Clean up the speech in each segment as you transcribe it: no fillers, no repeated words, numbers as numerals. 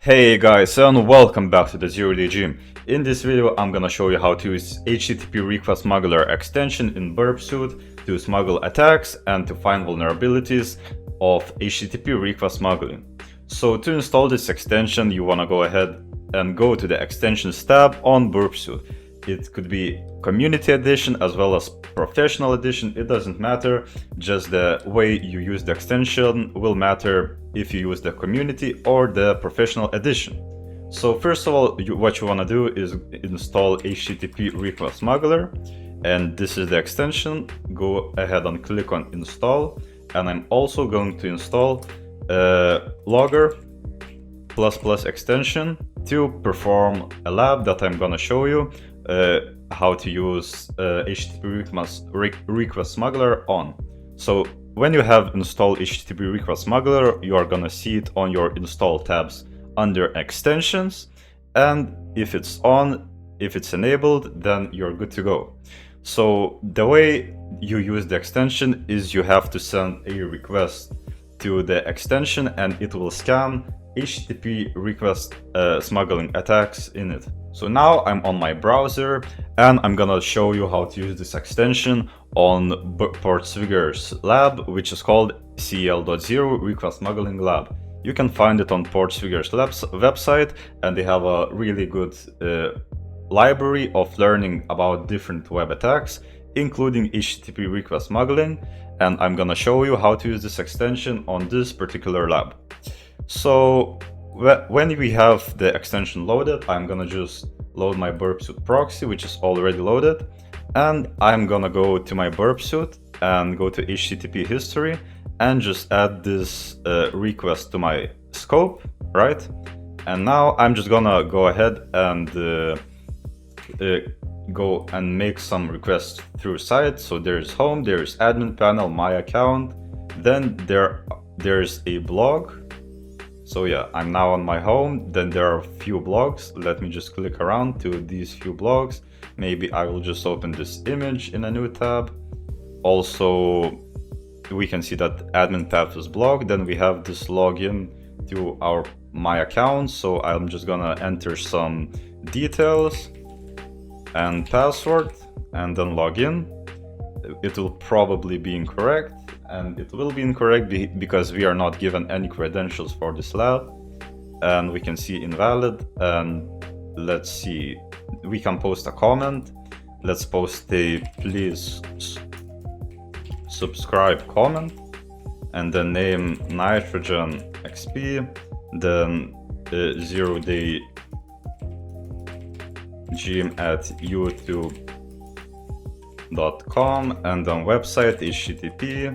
Hey guys, and welcome back to the Zero Day Gym. In this video, I'm gonna show you how to use HTTP Request Smuggler extension in Burp suite to smuggle attacks and to find vulnerabilities of HTTP request smuggling. So to install this extension, you wanna go ahead and go to the extensions tab on Burp suite. It could be Community Edition as well as Professional Edition, it doesn't matter, just the way you use the extension will matter if you use the Community or the Professional Edition. So first of all, what you want to do is install HTTP Request Smuggler, and this is the extension. Go ahead and click on Install, and I'm also going to install Logger ++ extension to perform a lab that I'm gonna show you how to use HTTP Request Smuggler on. So when you have installed HTTP Request Smuggler, you are gonna see it on your install tabs under extensions, and if it's on, if it's enabled, then you're good to go. So the way you use the extension is you have to send a request to the extension and it will scan HTTP request smuggling attacks in it. So now I'm on my browser and I'm gonna show you how to use this extension on Portswigger's lab, which is called CL.0 Request Smuggling Lab. You can find it on Portswigger's lab's website, and they have a really good library of learning about different web attacks, including HTTP request smuggling, and I'm gonna show you how to use this extension on this particular lab. So when we have the extension loaded, I'm gonna just load my Burp suite proxy, which is already loaded, and I'm gonna go to my Burp suite and go to HTTP history and just add this request to my scope, right? And now I'm just gonna go ahead and go and make some requests through site. So there's home, there's admin panel, my account, then there's a blog. So yeah, I'm now on my home, then there are a few blogs. Let me just click around to these few blogs. Maybe I will just open this image in a new tab. Also, we can see that admin tab is blocked. Then we have this login to my account. So I'm just gonna enter some details and password and then log in. It will probably be incorrect, and it will be incorrect because we are not given any credentials for this lab, and we can see invalid. And let's see, we can post a comment. Let's post a please subscribe comment, and then name nitrogen xp, then 0 day gym at youtube.com, and then website http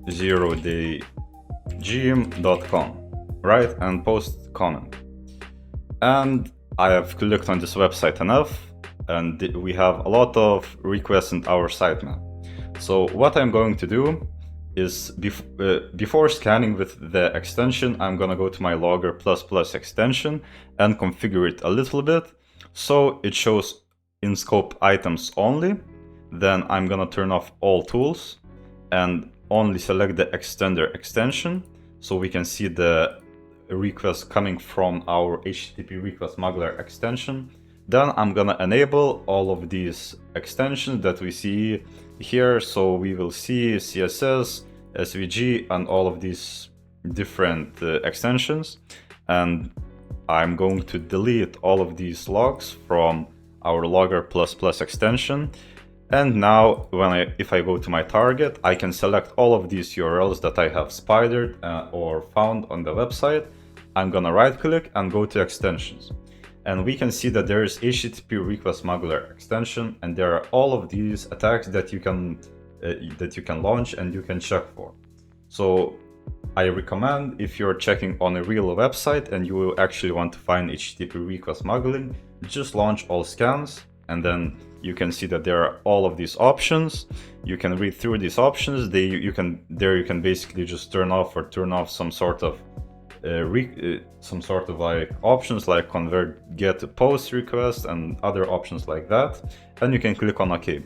0daygym.com, right? And post comment. And I have clicked on this website enough, and we have a lot of requests in our sitemap. So what I'm going to do is before scanning with the extension, I'm gonna go to my Logger ++ extension and configure it a little bit so it shows in scope items only. Then I'm gonna turn off all tools and only select the extender extension so we can see the request coming from our HTTP Request Smuggler extension. Then I'm gonna enable all of these extensions that we see here. So we will see CSS, SVG, and all of these different extensions. And I'm going to delete all of these logs from our Logger ++ extension. And now if I go to my target, I can select all of these URLs that I have spidered or found on the website. I'm gonna right click and go to extensions. And we can see that there is HTTP Request Smuggler extension, and there are all of these attacks that you can launch and you can check for. So I recommend, if you're checking on a real website and you actually want to find HTTP request smuggling, just launch all scans, and then you can see that there are all of these options. You can read through these options. You can basically just turn off some sort of like options like convert get to post request and other options like that, and you can click on OK.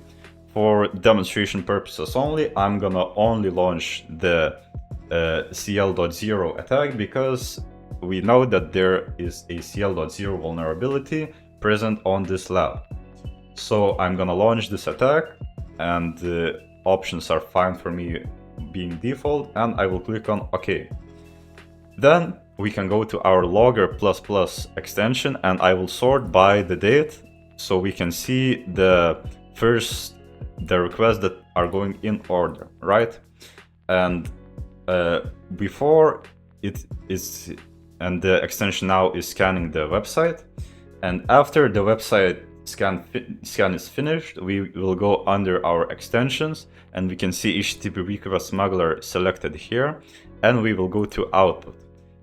For demonstration purposes only, I'm gonna only launch the CL.0 attack because we know that there is a CL.0 vulnerability present on this lab. So I'm gonna launch this attack, and the options are fine for me being default, and I will click on OK. Then we can go to our logger++ extension, and I will sort by the date, so we can see the requests that are going in order, right? And before it is, and the extension now is scanning the website, and after the website scan is finished, we will go under our extensions, and we can see HTTP request smuggler selected here, and we will go to output.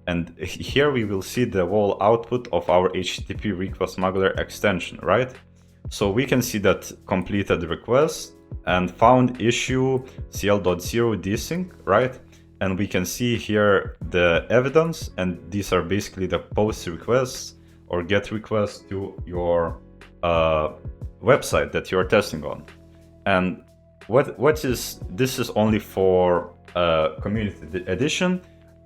And here we will see the whole output of our HTTP request smuggler extension, right? So we can see that completed request and found issue CL.0 desync, right? And we can see here the evidence, and these are basically the post requests or get requests to your website that you're testing on. And this is only for community edition.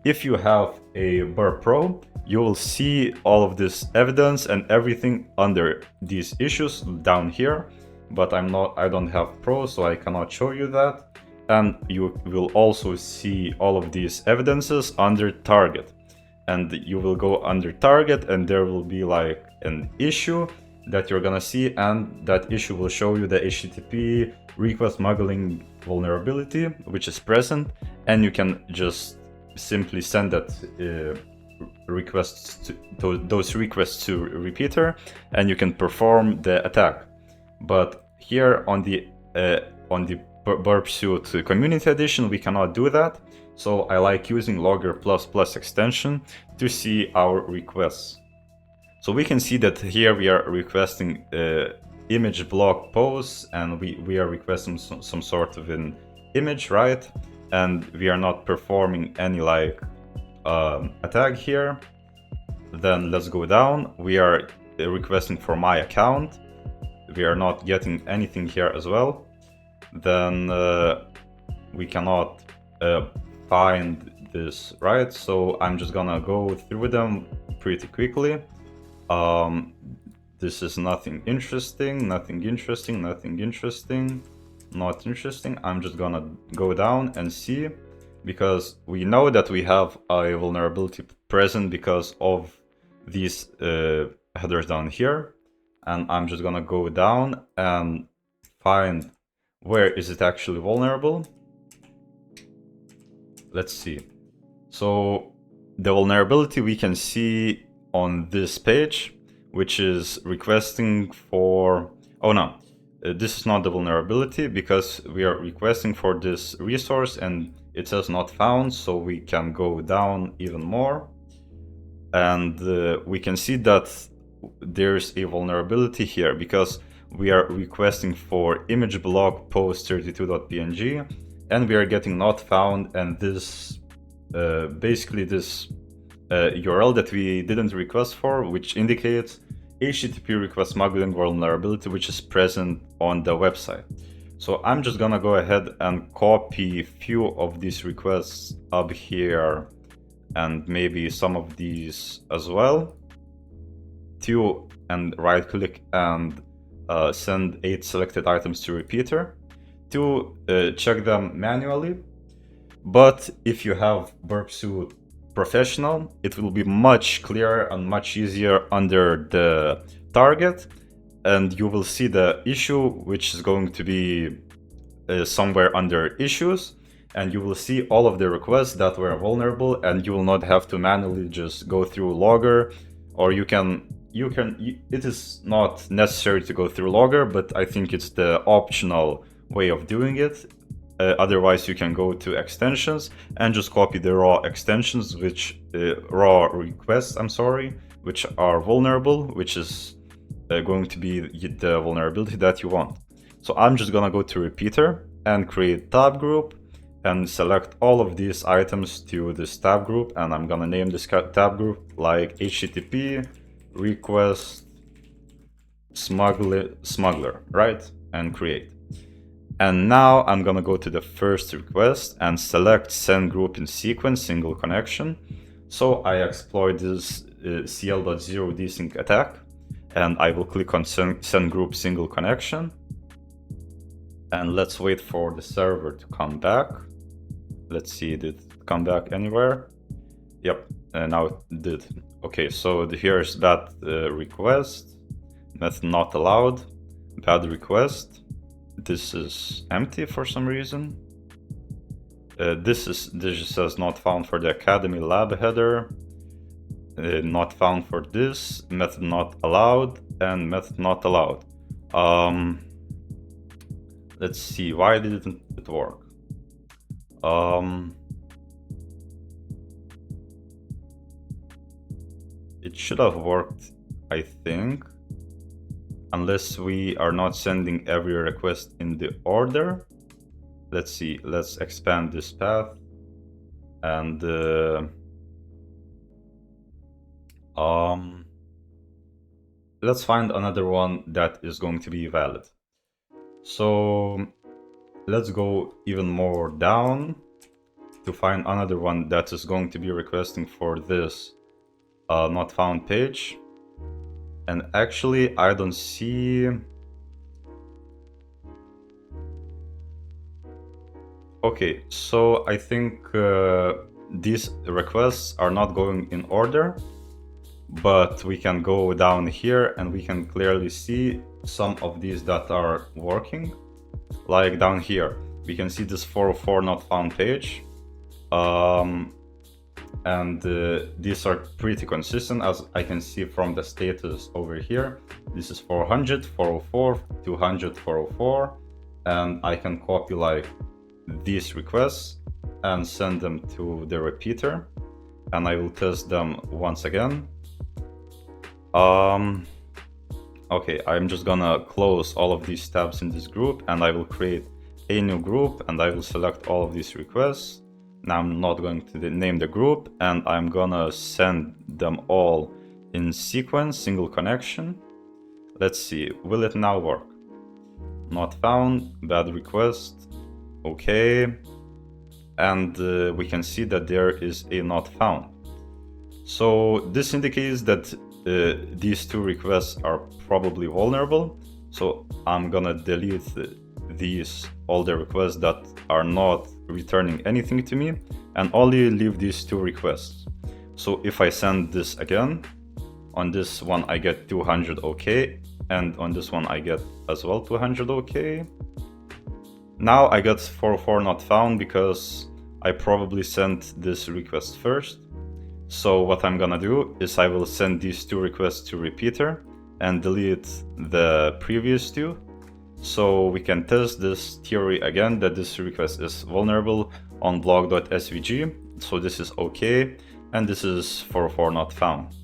If you have a Burp Pro, you will see all of this evidence and everything under these issues down here, but I don't have Pro, so I cannot show you that. And you will also see all of these evidences under target, and you will go under target, and there will be like an issue that you're gonna see, and that issue will show you the HTTP request smuggling vulnerability which is present, and you can just simply send that those requests to repeater, and you can perform the attack. But here on the Burp Suite Community Edition, we cannot do that. So I like using logger++ extension to see our requests. So we can see that here we are requesting image block posts, and we are requesting some sort of an image, right? And we are not performing any like attack here. Then let's go down. We are requesting for my account. We are not getting anything here as well. Then we cannot find this, right? So I'm just gonna go through them pretty quickly. This is nothing interesting, not interesting. I'm just gonna go down and see, because we know that we have a vulnerability present because of these headers down here. And I'm just gonna go down and find where is it actually vulnerable. Let's see. So the vulnerability we can see on this page, which is requesting for, oh no, this is not the vulnerability, because we are requesting for this resource and it says not found. So we can go down even more, and we can see that there's a vulnerability here, because we are requesting for image block post 32.png, and we are getting not found, and this basically this URL that we didn't request for, which indicates HTTP request smuggling vulnerability which is present on the website. So I'm just gonna go ahead and copy few of these requests up here, and maybe some of these as well, and right click and send 8 selected items to repeater to check them manually. But if you have Burp Suite Professional, it will be much clearer and much easier under the target, and you will see the issue, which is going to be somewhere under issues, and you will see all of the requests that were vulnerable, and you will not have to manually just go through logger, or it is not necessary to go through logger, but I think it's the optional way of doing it. Otherwise, you can go to extensions and just copy the raw extensions, raw requests, which are vulnerable, which is going to be the vulnerability that you want. So I'm just gonna go to repeater and create tab group and select all of these items to this tab group, and I'm gonna name this tab group like HTTP request smuggler, right? And create. And now I'm gonna go to the first request and select send group in sequence single connection. So I exploit this cl.0 desync attack, and I will click on send group single connection. And let's wait for the server to come back. Let's see, did it come back anywhere? Yep, now it did. Okay, so here's that request, method not allowed, bad request. This is empty for some reason. This just says not found for the Academy lab header, not found for this, method not allowed, and method not allowed. Let's see, why didn't it work? It should have worked, I think, unless we are not sending every request in the order. Let's see, let's expand this path, and let's find another one that is going to be valid. So let's go even more down to find another one that is going to be requesting for this not found page. And actually, I don't see. Okay, so I think these requests are not going in order, but we can go down here and we can clearly see some of these that are working. Like down here, we can see this 404 not found page. And these are pretty consistent, as I can see from the status over here. This is 400, 404, 200, 404, and I can copy like these requests and send them to the repeater, and I will test them once again. Okay, I'm just gonna close all of these tabs in this group, and I will create a new group, and I will select all of these requests. Now I'm not going to name the group, and I'm gonna send them all in sequence, single connection. Let's see, will it now work? Not found, bad request, okay. And we can see that there is a not found. So this indicates that these two requests are probably vulnerable. So I'm gonna delete these older requests that are not returning anything to me, and only leave these two requests. So if I send this again, on this one I get 200 okay, and on this one I get as well 200 okay. Now I got 404 not found because I probably sent this request first. So what I'm gonna do is I will send these two requests to repeater and delete the previous two. So we can test this theory again, that this request is vulnerable on blog.svg. So this is okay, and this is 404 not found.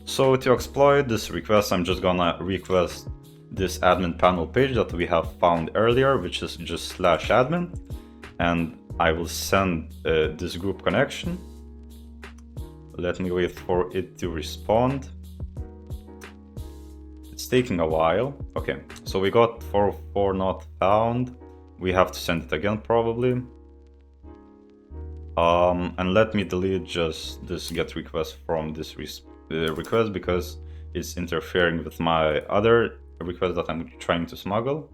So to exploit this request, I'm just gonna request this admin panel page that we have found earlier, which is just /admin, and I will send this group connection. Let me wait for it to respond. It's taking a while. Okay, so we got 404 not found. We have to send it again probably. And let me delete just this get request from this request, because it's interfering with my other request that I'm trying to smuggle.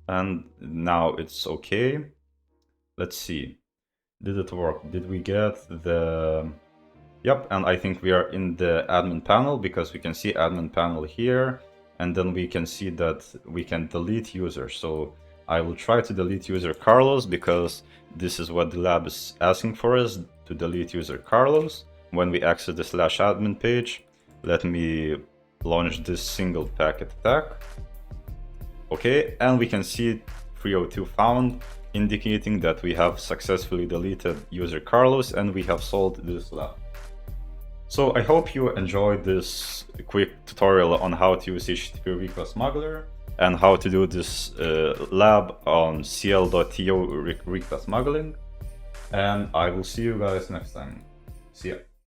And now it's okay. Let's see. Did it work? Did we get the... Yep, and I think we are in the admin panel, because we can see admin panel here, and then we can see that we can delete user. So I will try to delete user Carlos, because this is what the lab is asking for us, to delete user Carlos when we access the /admin page. Let me launch this single packet attack. Okay, and we can see 302 found, indicating that we have successfully deleted user Carlos and we have solved this lab. So I hope you enjoyed this quick tutorial on how to use HTTP request smuggler and how to do this lab on cl.to request smuggling. And I will see you guys next time. See ya.